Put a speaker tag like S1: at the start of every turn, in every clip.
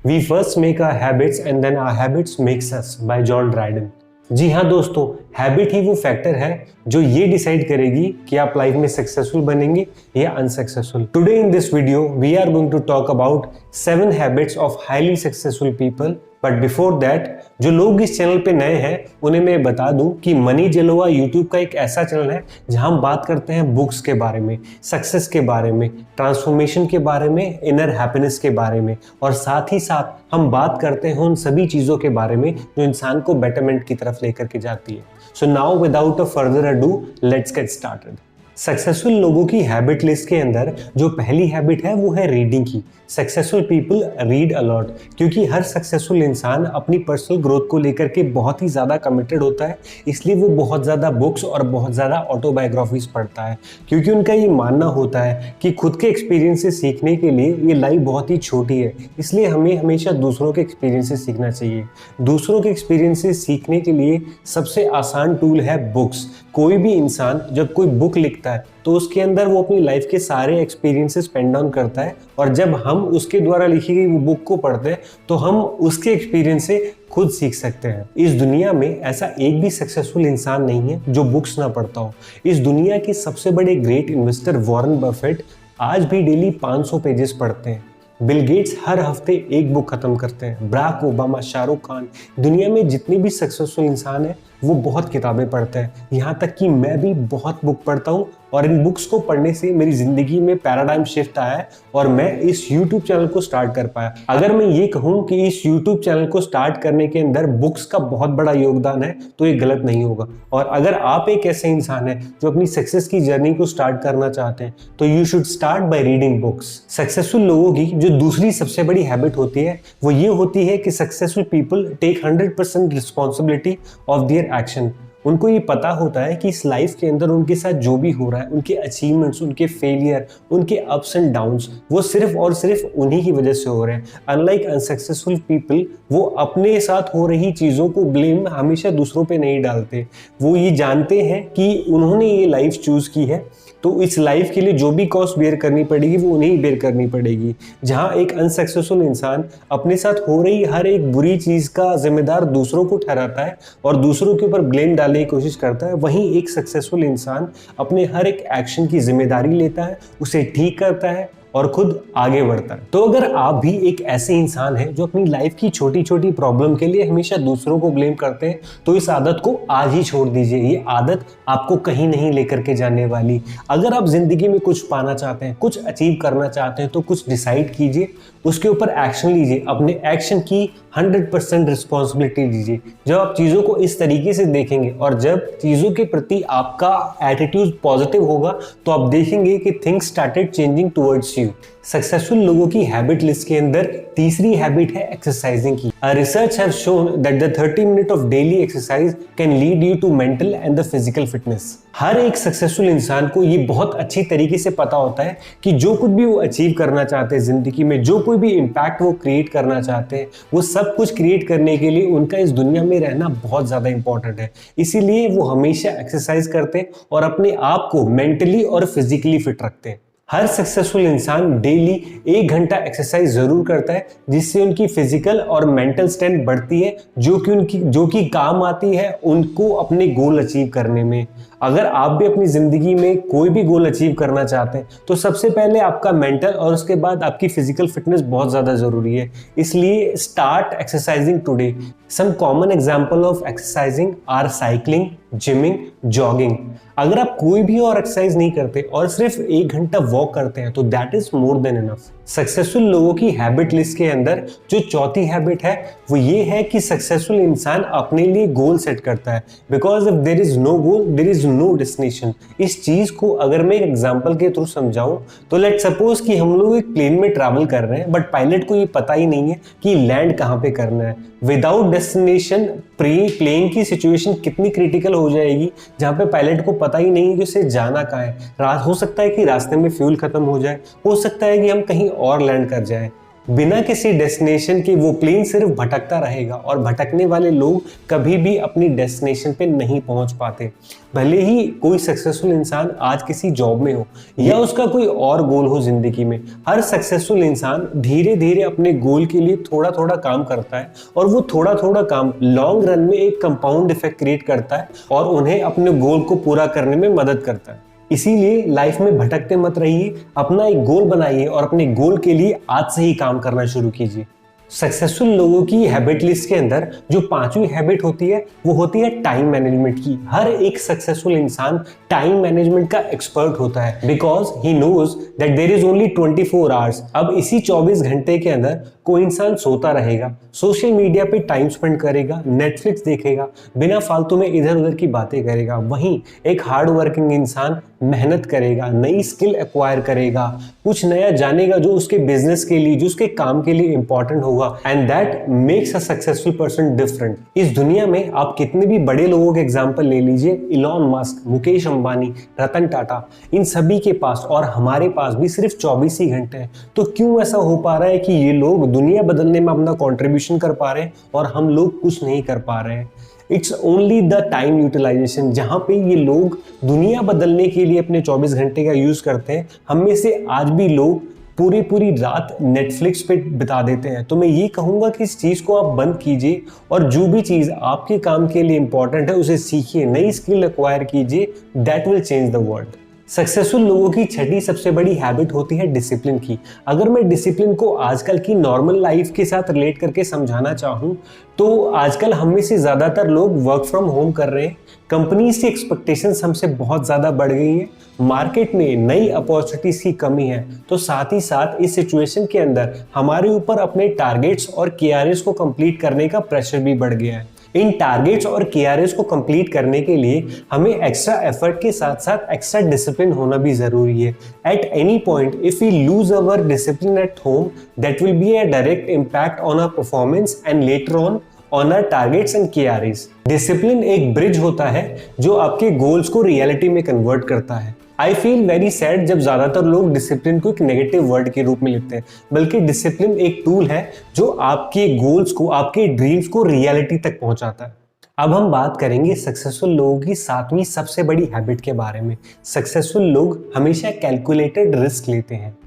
S1: We first make our habits and then our habits makes us by John Dryden. जी हाँ दोस्तों, habit ही वो factor है जो ये डिसाइड करेगी कि आप लाइफ में सक्सेसफुल बनेंगे या unsuccessful. Today in this video we are going to talk about 7 habits of highly successful people. But before that, जो लोग इस चैनल पे नए हैं उन्हें मैं बता दूं कि मनी जलोवा यूट्यूब का एक ऐसा चैनल है जहां हम बात करते हैं बुक्स के बारे में, सक्सेस के बारे में, ट्रांसफॉर्मेशन के बारे में, इनर हैप्पीनेस के बारे में, और साथ ही साथ हम बात करते हैं उन सभी चीज़ों के बारे में जो इंसान को बेटरमेंट की तरफ लेकर के जाती है। So now without a further ado, let's get started. Successful लोगों की हैबिट लिस्ट के अंदर जो पहली हैबिट है वो है रीडिंग की। सक्सेसफुल पीपल रीड अलॉट, क्योंकि हर सक्सेसफुल इंसान अपनी पर्सनल ग्रोथ को लेकर के बहुत ही ज़्यादा कमिटेड होता है, इसलिए वो बहुत ज़्यादा बुक्स और बहुत ज़्यादा ऑटोबायोग्राफीज पढ़ता है, क्योंकि उनका ये मानना होता है कि खुद के एक्सपीरियंस से सीखने के लिए ये लाइफ बहुत ही छोटी है, इसलिए हमें हमेशा दूसरों के एक्सपीरियंस से सीखना चाहिए। दूसरों के एक्सपीरियंस से सीखने के लिए सबसे आसान टूल है बुक्स। कोई भी इंसान जब कोई बुक लिखता है तो उसके अंदर वो अपनी लाइफ के सारे एक्सपीरियंसेस पेन डाउन करता है, और जब हम उसके द्वारा लिखी गई वो बुक को पढ़ते हैं तो हम उसके एक्सपीरियंस से खुद सीख सकते हैं। इस दुनिया में ऐसा एक भी सक्सेसफुल इंसान नहीं है जो बुक्स ना पढ़ता हो। इस दुनिया के सबसे बड़े ग्रेट इन्वेस्टर वॉरेन बफेट आज भी डेली 500 पेजेस पढ़ते हैं। बिल गेट्स हर हफ्ते एक बुक खत्म करते हैं। बराक ओबामा, शाहरुख खान, दुनिया में जितने भी सक्सेसफुल इंसान हैं वो बहुत किताबें पढ़ते हैं। यहाँ तक कि मैं भी बहुत बुक पढ़ता हूँ, और इन बुक्स को पढ़ने से मेरी जिंदगी में पैराडाइम शिफ्ट आया है और मैं इस YouTube चैनल को स्टार्ट कर पाया। अगर मैं ये कहूँ कि इस YouTube चैनल को स्टार्ट करने के अंदर बुक्स का बहुत बड़ा योगदान है तो ये गलत नहीं होगा। और अगर आप एक ऐसे इंसान हैं जो अपनी सक्सेस की जर्नी को स्टार्ट करना चाहते हैं तो you should start by reading books. Successful लोगों की जो दूसरी सबसे बड़ी हैबिट होती है वो ये होती है कि successful people take 100% responsibility of their action. उनको ये पता होता है कि इस लाइफ के अंदर उनके साथ जो भी हो रहा है, उनके अचीवमेंट्स, उनके फेलियर, उनके अप्स एंड डाउन्स, वो सिर्फ और सिर्फ उन्हीं की वजह से हो रहे हैं। अनलाइक अनसक्सेसफुल पीपल, वो अपने साथ हो रही चीज़ों को ब्लेम हमेशा दूसरों पे नहीं डालते। वो ये जानते हैं कि उन्होंने ये लाइफ चूज़ की है तो इस लाइफ के लिए जो भी कॉस्ट बेयर करनी पड़ेगी वो उन्हें ही बेयर करनी पड़ेगी। जहाँ एक अनसक्सेसफुल इंसान अपने साथ हो रही हर एक बुरी चीज़ का जिम्मेदार दूसरों को ठहराता है और दूसरों के ऊपर ब्लेम डालने की कोशिश करता है, वहीं एक सक्सेसफुल इंसान अपने हर एक एक्शन की जिम्मेदारी लेता है, उसे ठीक करता है और खुद आगे बढ़ता है। तो अगर आप भी एक ऐसे इंसान हैं जो अपनी लाइफ की छोटी छोटी प्रॉब्लम के लिए हमेशा दूसरों को ब्लेम करते हैं तो इस आदत को आज ही छोड़ दीजिए। ये आदत आपको कहीं नहीं लेकर के जाने वाली। अगर आप जिंदगी में कुछ पाना चाहते हैं, कुछ अचीव करना चाहते हैं तो कुछ डिसाइड कीजिए, उसके ऊपर एक्शन लीजिए, अपने एक्शन की 100% रिस्पॉन्सिबिलिटी लीजिए। जब आप चीज़ों को इस तरीके से देखेंगे और जब चीज़ों के प्रति आपका एटीट्यूड पॉजिटिव होगा तो आप देखेंगे कि things started changing towards you. Successful लोगों की हैबिट लिस्ट के अंदर तीसरी हैबिट है एक्सरसाइजिंग की। Research have shown that the 30 minute of daily exercise can lead you to mental and the physical fitness. हर एक सक्सेसफुल इंसान को ये बहुत अच्छी तरीके से पता होता है कि जो कुछ भी वो अचीव करना चाहते हैं जिंदगी में, जो कोई भी इम्पैक्ट वो क्रिएट करना चाहते हैं, वो सब कुछ क्रिएट करने के लिए उनका इस दुनिया में रहना बहुत ज़्यादा इंपॉर्टेंट है। इसीलिए वो हमेशा एक्सरसाइज करते हैं और अपने आप को मेंटली और फिजिकली फिट रखते हैं। हर सक्सेसफुल इंसान डेली 1 घंटा एक्सरसाइज जरूर करता है, जिससे उनकी फिजिकल और मेंटल स्ट्रेंथ बढ़ती है, जो कि काम आती है उनको अपने गोल अचीव करने में। अगर आप भी अपनी जिंदगी में कोई भी गोल अचीव करना चाहते हैं तो सबसे पहले आपका मेंटल और उसके बाद आपकी फिजिकल फिटनेस बहुत ज़्यादा ज़रूरी है। इसलिए start exercising today. Some common example of exercising are cycling, gymming, jogging. अगर आप कोई भी और एक्सरसाइज नहीं करते और सिर्फ 1 घंटा वॉक करते हैं तो that is more than enough. Successful लोगों की हैबिट लिस्ट के अंदर जो चौथी हैबिट है वो ये है कि सक्सेसफुल इंसान अपने लिए गोल सेट करता है, because if there is no goal there is no destination. इस चीज को अगर मैं एक एग्जांपल के थ्रू समझाऊं तो लेट सपोज कि हम लोग एक प्लेन में ट्रैवल कर रहे हैं बट पायलट को ये पता ही नहीं है कि लैंड कहाँ पे करना है। विदाउट डेस्टिनेशन प्लेन की सिचुएशन कितनी क्रिटिकल हो जाएगी जहाँ पे पायलट को पता ही नहीं है कि उसे जाना कहाँ है। हो सकता है कि रास्ते में फ्यूल खत्म हो जाए, हो सकता है कि हम कहीं और लैंड कर जाए। बिना किसी डेस्टिनेशन के वो प्लेन सिर्फ भटकता रहेगा और भटकने वाले लोग कभी भी अपनी डेस्टिनेशन पे नहीं पहुंच पाते। भले ही कोई सक्सेसफुल इंसान आज किसी जॉब में हो या उसका कोई और गोल हो जिंदगी में, हर सक्सेसफुल इंसान धीरे धीरे अपने गोल के लिए थोड़ा थोड़ा काम करता है और वो थोड़ा थोड़ा काम लॉन्ग रन में एक कंपाउंड इफेक्ट क्रिएट करता है और उन्हें अपने गोल को पूरा करने में मदद करता है। इसीलिए लाइफ में भटकते मत रहिए, अपना एक गोल बनाइए और अपने गोल के लिए आज से ही काम करना शुरू कीजिए। सक्सेसफुल लोगों की हैबिट लिस्ट के अंदर जो 5वीं हैबिट होती है वो होती है टाइम मैनेजमेंट की। हर एक सक्सेसफुल इंसान टाइम मैनेजमेंट का एक्सपर्ट होता है because he knows that there is only 24 hours. अब इसी 24 घंटे के अंदर कोई इंसान सोता रहेगा, सोशल मीडिया पे टाइम स्पेंड करेगा, नेटफ्लिक्स देखेगा, बिना फालतू में इधर उधर की बातें करेगा। वहीं एक हार्ड वर्किंग इंसान मेहनत करेगा, नई स्किल एक्वायर करेगा, कुछ नया जानेगा जो उसके बिजनेस के लिए, जो उसके काम के लिए इंपॉर्टेंट होगा, and that makes a successful person different. इस दुनिया में आप कितने भी बड़े लोगों के एग्जांपल ले लीजिए, इलॉन मस्क, मुकेश अंबानी, रतन टाटा, इन सभी के पास और हमारे पास भी सिर्फ 24 ही घंटे हैं। तो क्यों ऐसा हो पा रहा है कि ये लोग दुनिया बदलने में अपना कॉन्ट्रीब्यूशन कर पा रहे हैं और हम लोग कुछ नहीं कर पा रहे हैं? It's only the time utilization. जहां पे ये लोग दुनिया बदलने के लिए अपने 24 घंटे का यूज करते हैं, हम में से आज भी लोग पूरी पूरी रात नेटफ्लिक्स पे बिता देते हैं। तो मैं ये कहूंगा कि इस चीज को आप बंद कीजिए और जो भी चीज आपके काम के लिए इंपॉर्टेंट है उसे सीखिए, नई स्किल एक्वायर कीजिए। That will change the world. Successful लोगों की छठी सबसे बड़ी हैबिट होती है डिसिप्लिन की। अगर मैं डिसिप्लिन को आजकल की नॉर्मल लाइफ के साथ रिलेट करके समझाना चाहूं तो आजकल हम में से ज्यादातर लोग वर्क फ्रॉम होम कर रहे हैं, कंपनीज की एक्सपेक्टेशंस हमसे बहुत ज्यादा बढ़ गई हैं, मार्केट में नई अपॉर्चुनिटीज की कमी है। तो साथ ही साथ इस सिचुएशन के अंदर हमारे ऊपर अपने टारगेट्स और केआरएस को कंप्लीट करने का प्रेशर भी बढ़ गया है। इन टारगेट्स और केआरएस को कंप्लीट करने के लिए हमें एक्स्ट्रा एफर्ट के साथ साथ एक्स्ट्रा डिसिप्लिन होना भी जरूरी है। At any point if we lose our discipline at home, that will be a direct impact on our performance and later on our targets and KRAs। Discipline एक bridge होता है जो आपके गोल्स को रियलिटी में कन्वर्ट करता है। I feel very sad जब ज्यादातर लोग डिसिप्लिन को एक नेगेटिव वर्ड के रूप में लेते हैं, बल्कि डिसिप्लिन एक टूल है जो आपके गोल्स को, आपके ड्रीम्स को रियलिटी तक पहुंचाता है। अब हम बात करेंगे सक्सेसफुल लोगों की 7वीं सबसे बड़ी हैबिट के बारे में। सक्सेसफुल लोग हमेशा कैलकुलेटेड रिस्क लेते हैं।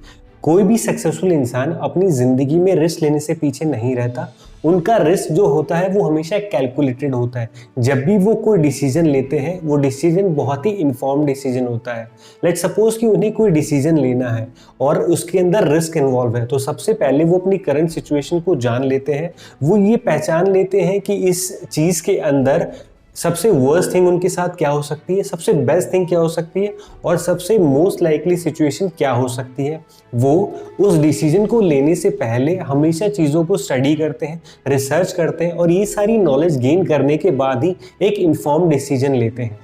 S1: कोई भी सक्सेसफुल इंसान अपनी जिंदगी में रिस्क लेने से पीछे नहीं रहता। उनका रिस्क जो होता है वो हमेशा कैलकुलेटेड होता है। जब भी वो कोई डिसीजन लेते हैं वो डिसीजन बहुत ही इन्फॉर्म्ड डिसीजन होता है। लेट्स सपोज कि उन्हें कोई डिसीजन लेना है और उसके अंदर रिस्क इन्वॉल्व है, तो सबसे पहले वो अपनी करंट सिचुएशन को जान लेते हैं। वो ये पहचान लेते हैं कि इस चीज़ के अंदर सबसे वर्स्ट थिंग उनके साथ क्या हो सकती है, सबसे बेस्ट थिंग क्या हो सकती है और सबसे मोस्ट लाइकली सिचुएशन क्या हो सकती है। वो उस डिसीजन को लेने से पहले हमेशा चीज़ों को स्टडी करते हैं, रिसर्च करते हैं और ये सारी नॉलेज गेन करने के बाद ही एक इन्फॉर्म डिसीजन लेते हैं।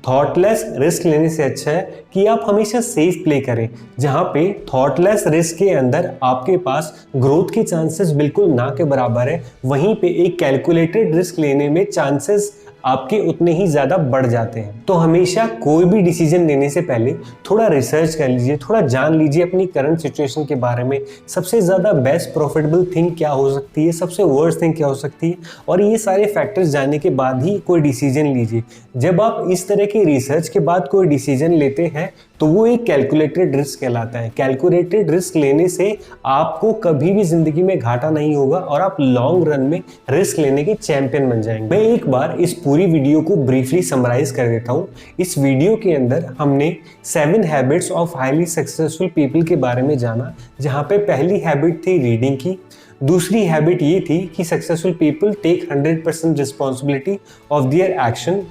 S1: थॉटलेस रिस्क लेने से अच्छा है कि आप हमेशा सेफ प्ले करें। जहां पे थॉटलेस रिस्क के अंदर आपके पास ग्रोथ के चांसेस बिल्कुल ना के बराबर है, वहीं पे एक कैलकुलेटेड रिस्क लेने में चांसेस आपके उतने ही ज्यादा बढ़ जाते हैं। तो हमेशा कोई भी डिसीजन लेने से पहले थोड़ा रिसर्च कर लीजिए, थोड़ा जान लीजिए अपनी करंट सिचुएशन के बारे में। सबसे ज्यादा बेस्ट प्रॉफिटेबल थिंग क्या हो सकती है, सबसे वर्स्ट थिंग क्या हो सकती है, और ये सारे फैक्टर्स जानने के बाद ही कोई डिसीजन लीजिए। जब आप इस तरह की रिसर्च के बाद कोई डिसीजन लेते हैं तो वो एक कैलकुलेटेड रिस्क कहलाता है। कैलकुलेटेड रिस्क लेने से आपको कभी भी जिंदगी में घाटा नहीं होगा और आप लॉन्ग रन में रिस्क लेने के चैंपियन बन जाएंगे। मैं एक बार इस पूरी वीडियो को ब्रीफली समराइज कर देता हूँ। इस वीडियो के अंदर हमने 7 habits of highly successful people के बारे में जाना, जहाँ पे पहली हैबिट थी रीडिंग की, दूसरी हैबिट ये थी कि successful people take 100% responsibility of their action,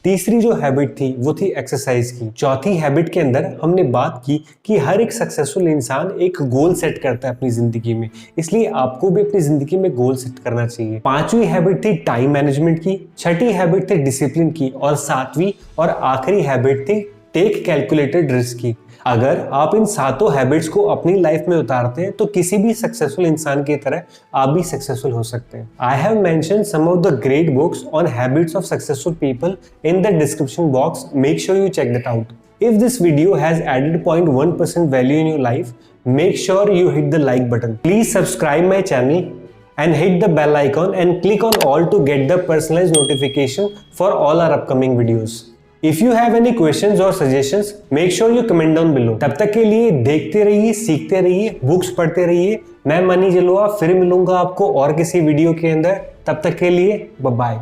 S1: तीसरी जो हैबिट थी वो थी एक्सरसाइज की, चौथी हैबिट के अंदर हमने बात की कि हर एक सक्सेसफुल इंसान एक गोल सेट करता है अपनी जिंदगी में, इसलिए आपको भी अपनी जिंदगी में गोल सेट करना चाहिए। पांचवी हैबिट थी टाइम मैनेजमेंट की, छठी हैबिट थी डिसिप्लिन की और सातवीं और आखिरी हैबिट थी टेक कैलकुलेटेड रिस्क की। अगर आप इन सातों हैबिट्स को अपनी लाइफ में उतारते हैं तो किसी भी सक्सेसफुल इंसान की तरह आप भी सक्सेसफुल हो सकते हैं। I have mentioned some of the great books on habits of successful people in the description box. Make sure you check that out. If this video has added 0.1% value in your life, make sure you hit the like button. Please subscribe my channel and hit the bell icon and click on all to get the personalized notification for all our upcoming videos. If you have any questions or suggestions, make sure you comment down below. तब तक के लिए देखते रहिए, सीखते रहिए, books पढ़ते रहिए। मैं मनी जलुआ फिर मिलूंगा आपको और किसी वीडियो के अंदर। तब तक के लिए बाय बाय।